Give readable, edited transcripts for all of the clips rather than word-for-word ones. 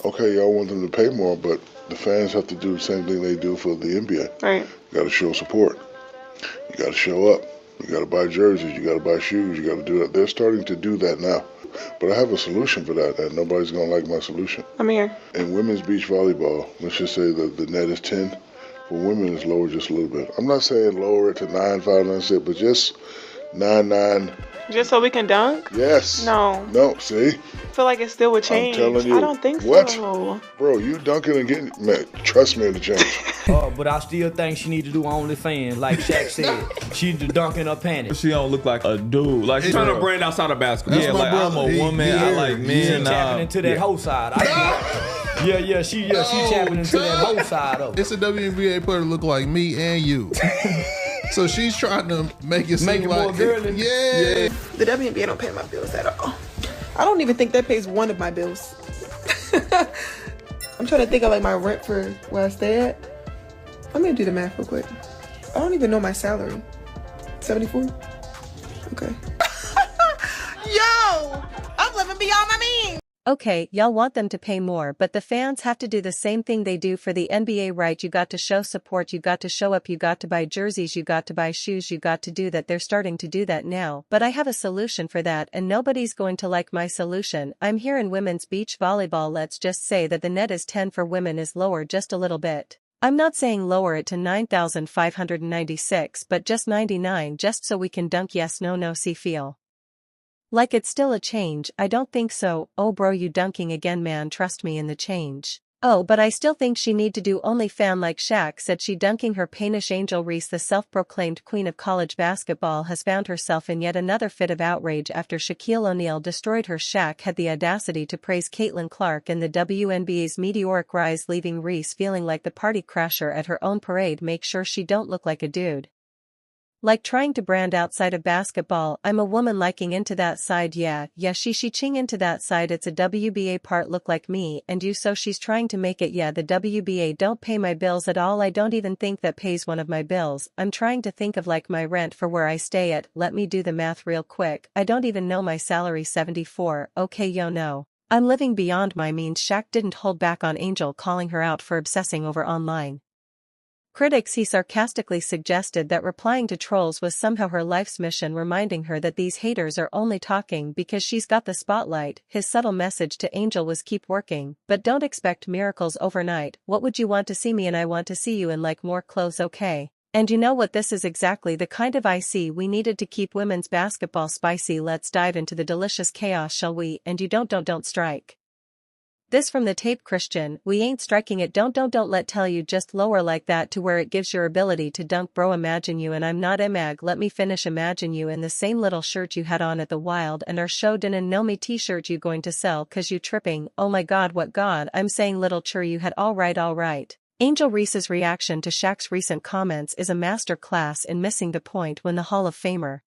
okay, y'all want them to pay more, but the fans have to do the same thing they do for the NBA. Right. You got to show support. You got to show up. You got to buy jerseys. You got to buy shoes. You got to do that. They're starting to do that now. But I have a solution for that, and nobody's going to like my solution. I'm here. In women's beach volleyball, let's just say that the net is 10. For women, it's lower just a little bit. I'm not saying lower it to 9, 5, 9, 6, but just 9, 9. Just so we can dunk? Yes. No. No, see? I feel like it still would change. I'm telling you. I don't think what? so. Bro, you dunking and getting, man, trust me, it'll change. But I still think she need to do OnlyFans, like Shaq said. She need to dunk in her panties. She don't look like a dude. Like she's trying to brand outside of basketball. That's Yeah, my like brother. I'm a woman. I like men. She tapping into that hoe side. She tapping into that hoe side of it. It's a WNBA player to look like me and you. So she's trying to make it seem like more girly. Yeah. The WNBA don't pay my bills at all. I don't even think that pays one of my bills. I'm trying to think of like my rent for where I stay at. I'm gonna do the math real quick. I don't even know my salary. 74? Okay. Yo! I'm living beyond my means! Okay, y'all want them to pay more, but the fans have to do the same thing they do for the NBA, right? You got to show support, you got to show up, you got to buy jerseys, you got to buy shoes, you got to do that. They're starting to do that now, but I have a solution for that, and nobody's going to like my solution. I'm here in women's beach volleyball. Let's just say that the net is 10 for women is lower just a little bit. I'm not saying lower it to 9,596, but just 99, just so we can dunk. Yes, no, see, feel like it's still a change. I don't think so. Oh bro, you dunking again, man, trust me in the change. Oh, but I still think she need to do OnlyFans like Shaq said. She dunking her painish. Angel Reese, the self-proclaimed queen of college basketball, has found herself in yet another fit of outrage after Shaquille O'Neal destroyed her. Shaq had the audacity to praise Caitlin Clark in the WNBA's meteoric rise, leaving Reese feeling like the party crasher at her own parade. Make sure she don't look like a dude. Like trying to brand outside of basketball. I'm a woman liking into that side. Yeah, she ching into that side. It's a WBA part look like me and you, so she's trying to make it. Yeah, the WBA don't pay my bills at all. I don't even think that pays one of my bills. I'm trying to think of like my rent for where I stay at. Let me do the math real quick. I don't even know my salary. 74. Okay, no. I'm living beyond my means. Shaq didn't hold back on Angel, calling her out for obsessing over online critics. He sarcastically suggested that replying to trolls was somehow her life's mission, reminding her that these haters are only talking because she's got the spotlight. His subtle message to Angel was keep working, but don't expect miracles overnight. What would you want to see me in? I want to see you in like more clothes, okay? And you know what, this is exactly the kind of IC we needed to keep women's basketball spicy. Let's dive into the delicious chaos, shall we? And you don't strike. This from the tape. Christian, we ain't striking it. Don't let tell you just lower like that to where it gives your ability to dunk. Bro, imagine you, and I'm not a mag, let me finish. Imagine you in the same little shirt you had on at the Wild and our show didn't know me t-shirt you going to sell cause you tripping. Oh my god, what god, I'm saying little chur you had. Alright. Angel Reese's reaction to Shaq's recent comments is a master class in missing the point when the Hall of Famer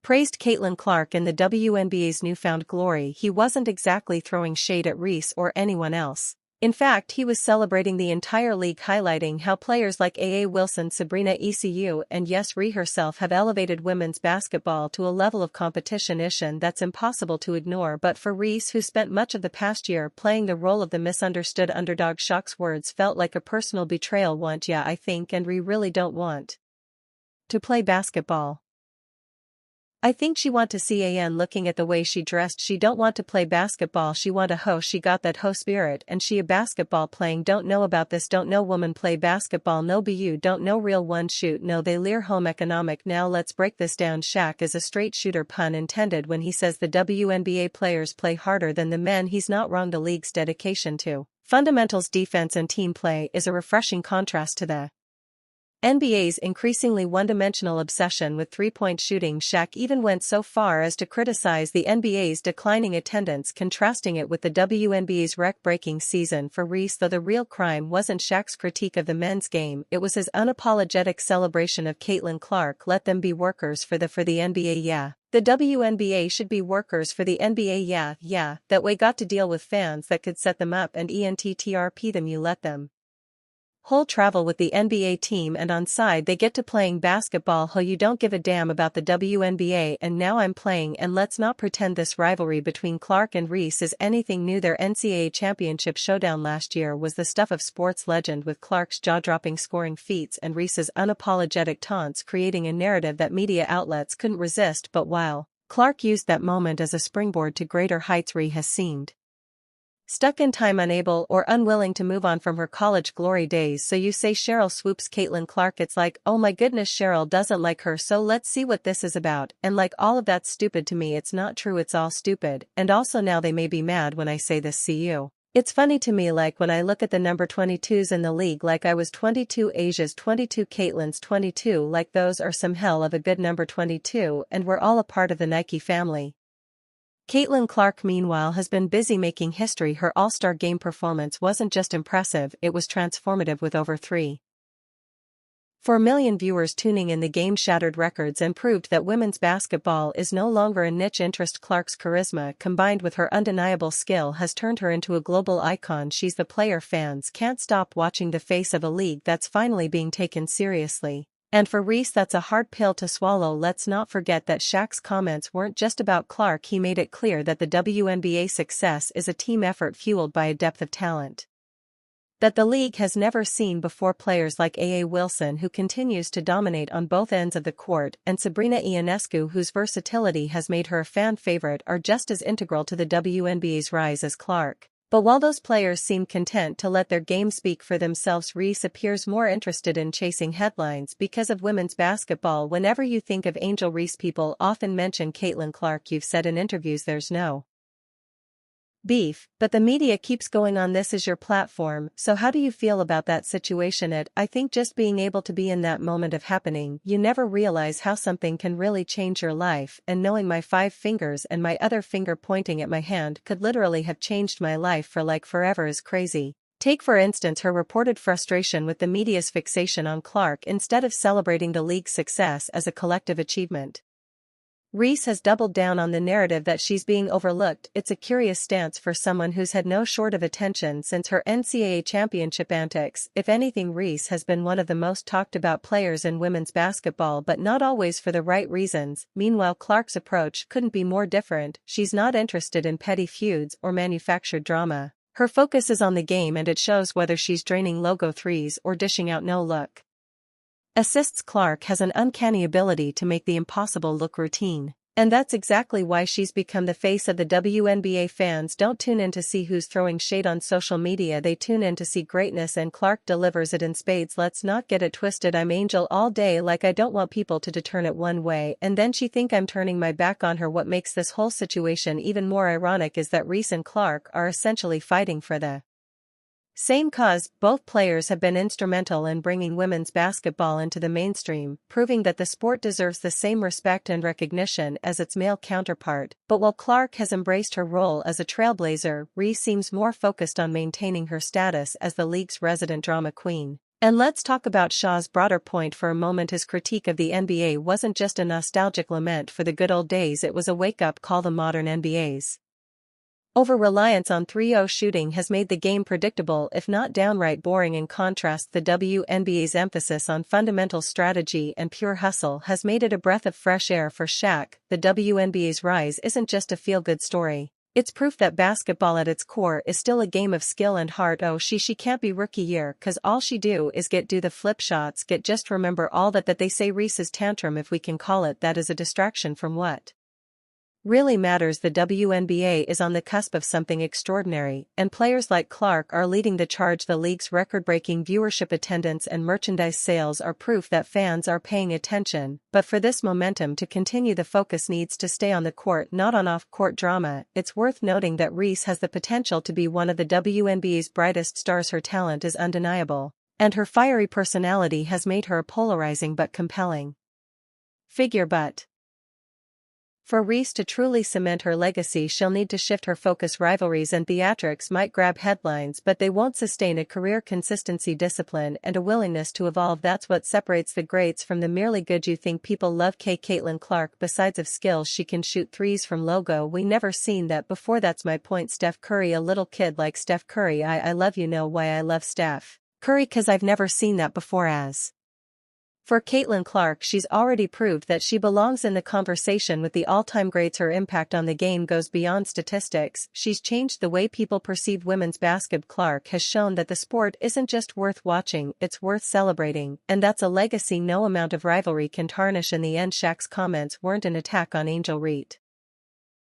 praised Caitlin Clark in the WNBA's newfound glory. He wasn't exactly throwing shade at Reese or anyone else. In fact, he was celebrating the entire league, highlighting how players like A.A. Wilson, Sabrina ECU, and yes, Ree herself have elevated women's basketball to a level of competition that's impossible to ignore. But for Reese, who spent much of the past year playing the role of the misunderstood underdog, Shaq's words felt like a personal betrayal. I think and Ree really don't want to play basketball. I think she want to see An looking at the way she dressed. She don't want to play basketball, she want a hoe. She got that hoe spirit and she a basketball playing. Don't know about this, don't know woman play basketball. No bu don't know real one shoot. No, they leer home economic. Now let's break this down. Shaq is a straight shooter, pun intended, when he says the WNBA players play harder than the men. He's not wrong. The league's dedication to fundamentals, defense and team play is a refreshing contrast to the NBA's increasingly one-dimensional obsession with three-point shooting. Shaq even went so far as to criticize the NBA's declining attendance, contrasting it with the WNBA's record-breaking season for Reese. Though the real crime wasn't Shaq's critique of the men's game, it was his unapologetic celebration of Caitlin Clark. Let them be workers for the NBA. Yeah, the WNBA should be workers for the NBA. Yeah, that way got to deal with fans that could set them up and ENTTRP them. You let them whole travel with the NBA team and on side they get to playing basketball. Ho, you don't give a damn about the WNBA and now I'm playing. And let's not pretend this rivalry between Clark and Reese is anything new. Their NCAA championship showdown last year was the stuff of sports legend, with Clark's jaw-dropping scoring feats and Reese's unapologetic taunts creating a narrative that media outlets couldn't resist. But while Clark used that moment as a springboard to greater heights, Reese has seemed stuck in time, unable or unwilling to move on from her college glory days. So you say Cheryl swoops Caitlin Clark, it's like, oh my goodness, Cheryl doesn't like her, so let's see what this is about, and like all of that's stupid to me. It's not true, it's all stupid. And also, now they may be mad when I say this, see you. It's funny to me, like when I look at the number 22s in the league, like I was 22, Asia's 22, Caitlin's 22, like those are some hell of a good number 22, and we're all a part of the Nike family. Caitlin Clark, meanwhile, has been busy making history. Her All-Star Game performance wasn't just impressive, it was transformative, with over 3.4 million viewers tuning in. The game shattered records and proved that women's basketball is no longer a niche interest. Clark's charisma, combined with her undeniable skill, has turned her into a global icon. She's the player fans can't stop watching, the face of a league that's finally being taken seriously. And for Reese, that's a hard pill to swallow. Let's not forget that Shaq's comments weren't just about Clark. He made it clear that the WNBA success is a team effort fueled by a depth of talent that the league has never seen before. Players like A.A. Wilson, who continues to dominate on both ends of the court, and Sabrina Ionescu, whose versatility has made her a fan favorite, are just as integral to the WNBA's rise as Clark. But while those players seem content to let their game speak for themselves, Reese appears more interested in chasing headlines because of women's basketball. Whenever you think of Angel Reese, people often mention Caitlin Clark. You've said in interviews there's no beef, but the media keeps going on. This is your platform, so how do you feel about that situation? I think just being able to be in that moment of happening, you never realize how something can really change your life, and knowing my 5 fingers and my other finger pointing at my hand could literally have changed my life for like forever is crazy. Take for instance her reported frustration with the media's fixation on Clark instead of celebrating the league's success as a collective achievement. Reese has doubled down on the narrative that she's being overlooked. It's a curious stance for someone who's had no short of attention since her NCAA championship antics. If anything, Reese has been one of the most talked about players in women's basketball, but not always for the right reasons. Meanwhile, Clark's approach couldn't be more different. She's not interested in petty feuds or manufactured drama. Her focus is on the game, and it shows, whether she's draining logo threes or dishing out no-look assists. Clark has an uncanny ability to make the impossible look routine. And that's exactly why she's become the face of the WNBA. Fans don't tune in to see who's throwing shade on social media, they tune in to see greatness, and Clark delivers it in spades. Let's not get it twisted. I'm Angel all day, like I don't want people to turn it one way and then she think I'm turning my back on her. What makes this whole situation even more ironic is that Reese and Clark are essentially fighting for the same cause. Both players have been instrumental in bringing women's basketball into the mainstream, proving that the sport deserves the same respect and recognition as its male counterpart. But while Clark has embraced her role as a trailblazer, Reese seems more focused on maintaining her status as the league's resident drama queen. And let's talk about Shaw's broader point for a moment. His critique of the NBA wasn't just a nostalgic lament for the good old days, it was a wake-up call. The modern NBA's over-reliance on 3-0 shooting has made the game predictable, if not downright boring. In contrast, the WNBA's emphasis on fundamental strategy and pure hustle has made it a breath of fresh air for Shaq. The WNBA's rise isn't just a feel-good story. It's proof that basketball at its core is still a game of skill and heart. Oh, she can't be rookie year, cause all she do is do the flip shots, just remember all that they say Reese's tantrum, if we can call it that, is a distraction from what really matters. The WNBA is on the cusp of something extraordinary, and players like Clark are leading the charge. The league's record-breaking viewership, attendance, and merchandise sales are proof that fans are paying attention. But for this momentum to continue, the focus needs to stay on the court, not on off-court drama. It's worth noting that Reese has the potential to be one of the WNBA's brightest stars. Her talent is undeniable, and her fiery personality has made her a polarizing but compelling figure. But for Reese to truly cement her legacy, she'll need to shift her focus. Rivalries and theatrics might grab headlines, but they won't sustain a career. Consistency, discipline, and a willingness to evolve, that's what separates the greats from the merely good. You think people love Caitlin Clark. Besides of skills, she can shoot threes from logo. We never seen that before. That's my point. Steph Curry, a little kid like Steph Curry. I love, you know why I love Steph Curry, 'cause I've never seen that before as. For Caitlin Clark, she's already proved that she belongs in the conversation with the all-time greats. Her impact on the game goes beyond statistics. She's changed the way people perceive women's basketball. Clark has shown that the sport isn't just worth watching, it's worth celebrating, and that's a legacy no amount of rivalry can tarnish. In the end, Shaq's comments weren't an attack on Angel Reese.